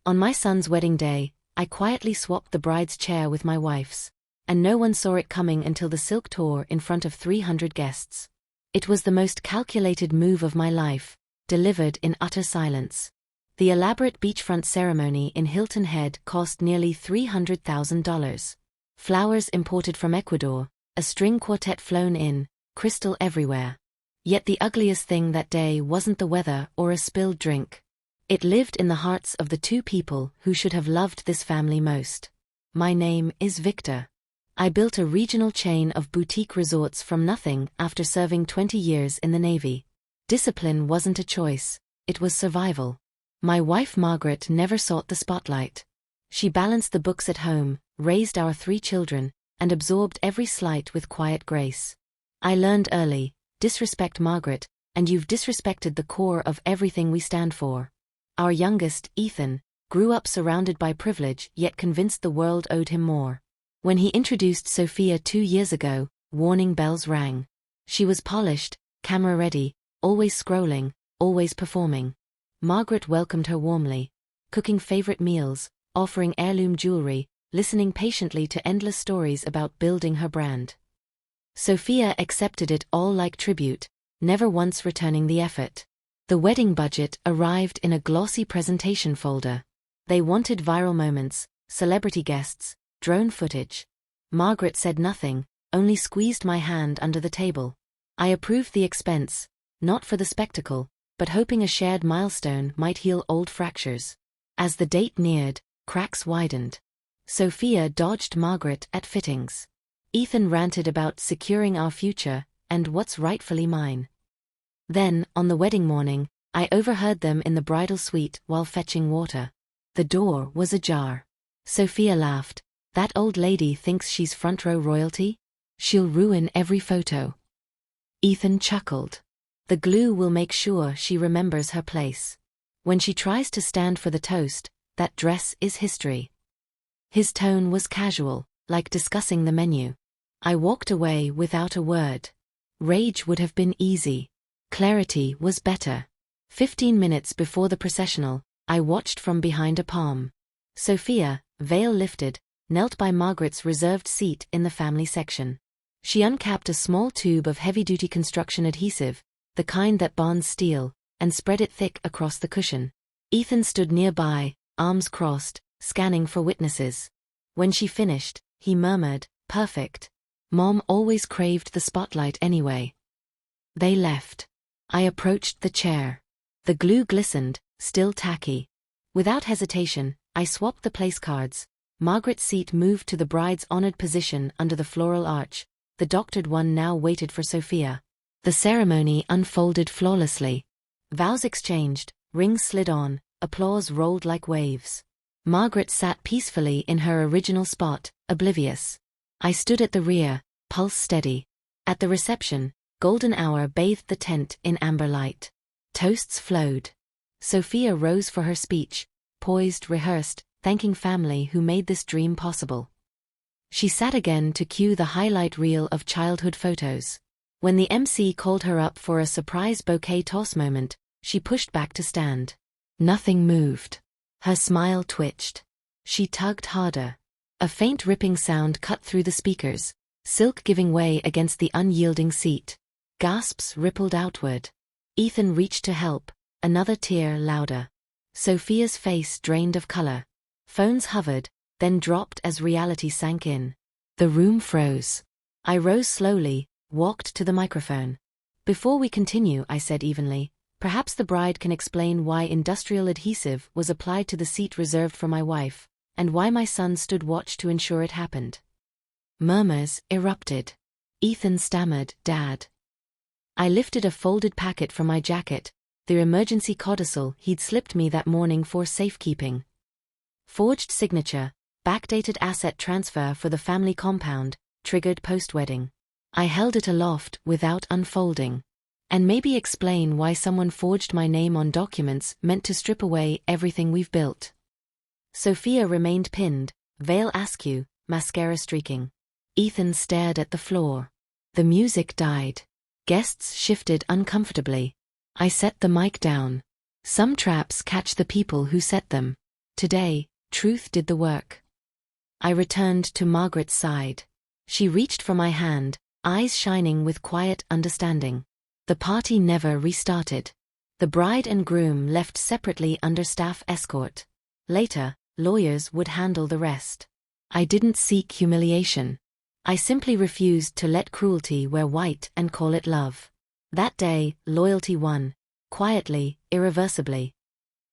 On my son's wedding day, I quietly swapped the bride's chair with my wife's, and no one saw it coming until the silk tore in front of 300 guests. It was the most calculated move of my life, delivered in utter silence. The elaborate beachfront ceremony in Hilton Head cost nearly $300,000. Flowers imported from Ecuador, a string quartet flown in, crystal everywhere. Yet the ugliest thing that day wasn't the weather or a spilled drink. It lived in the hearts of the two people who should have loved this family most. My name is Victor. I built a regional chain of boutique resorts from nothing after serving 20 years in the Navy. Discipline wasn't a choice, it was survival. My wife Margaret never sought the spotlight. She balanced the books at home, raised our 3 children, and absorbed every slight with quiet grace. I learned early, disrespect Margaret, and you've disrespected the core of everything we stand for. Our youngest, Ethan, grew up surrounded by privilege yet convinced the world owed him more. When he introduced Sophia 2 years ago, warning bells rang. She was polished, camera-ready, always scrolling, always performing. Margaret welcomed her warmly, cooking favorite meals, offering heirloom jewelry, listening patiently to endless stories about building her brand. Sophia accepted it all like tribute, never once returning the effort. The wedding budget arrived in a glossy presentation folder. They wanted viral moments, celebrity guests, drone footage. Margaret said nothing, only squeezed my hand under the table. I approved the expense, not for the spectacle, but hoping a shared milestone might heal old fractures. As the date neared, cracks widened. Sophia dodged Margaret at fittings. Ethan ranted about securing our future and what's rightfully mine. Then, on the wedding morning, I overheard them in the bridal suite while fetching water. The door was ajar. Sophia laughed. That old lady thinks she's front row royalty? She'll ruin every photo. Ethan chuckled. The glue will make sure she remembers her place. When she tries to stand for the toast, that dress is history. His tone was casual, like discussing the menu. I walked away without a word. Rage would have been easy. Clarity was better. 15 minutes before the processional, I watched from behind a palm. Sophia, veil lifted, knelt by Margaret's reserved seat in the family section. She uncapped a small tube of heavy-duty construction adhesive, the kind that bonds steel, and spread it thick across the cushion. Ethan stood nearby, arms crossed, scanning for witnesses. When she finished, he murmured, "Perfect. Mom always craved the spotlight anyway." They left. I approached the chair. The glue glistened, still tacky. Without hesitation, I swapped the place cards. Margaret's seat moved to the bride's honored position under the floral arch. The doctored one now waited for Sophia. The ceremony unfolded flawlessly. Vows exchanged, rings slid on, applause rolled like waves. Margaret sat peacefully in her original spot, oblivious. I stood at the rear, pulse steady. At the reception, golden hour bathed the tent in amber light. Toasts flowed. Sophia rose for her speech, poised, rehearsed, thanking family who made this dream possible. She sat again to cue the highlight reel of childhood photos. When the MC called her up for a surprise bouquet toss moment, she pushed back to stand. Nothing moved. Her smile twitched. She tugged harder. A faint ripping sound cut through the speakers, silk giving way against the unyielding seat. Gasps rippled outward. Ethan reached to help, another tear louder. Sophia's face drained of color. Phones hovered, then dropped as reality sank in. The room froze. I rose slowly, walked to the microphone. "Before we continue," I said evenly, "perhaps the bride can explain why industrial adhesive was applied to the seat reserved for my wife, and why my son stood watch to ensure it happened." Murmurs erupted. Ethan stammered, "Dad." I lifted a folded packet from my jacket, the emergency codicil he'd slipped me that morning for safekeeping. Forged signature, backdated asset transfer for the family compound, triggered post-wedding. I held it aloft without unfolding. And maybe explain why someone forged my name on documents meant to strip away everything we've built. Sophia remained pinned, veil askew, mascara streaking. Ethan stared at the floor. The music died. Guests shifted uncomfortably. I set the mic down. Some traps catch the people who set them. Today, truth did the work. I returned to Margaret's side. She reached for my hand, eyes shining with quiet understanding. The party never restarted. The bride and groom left separately under staff escort. Later, lawyers would handle the rest. I didn't seek humiliation. I simply refused to let cruelty wear white and call it love. That day, loyalty won. Quietly, irreversibly.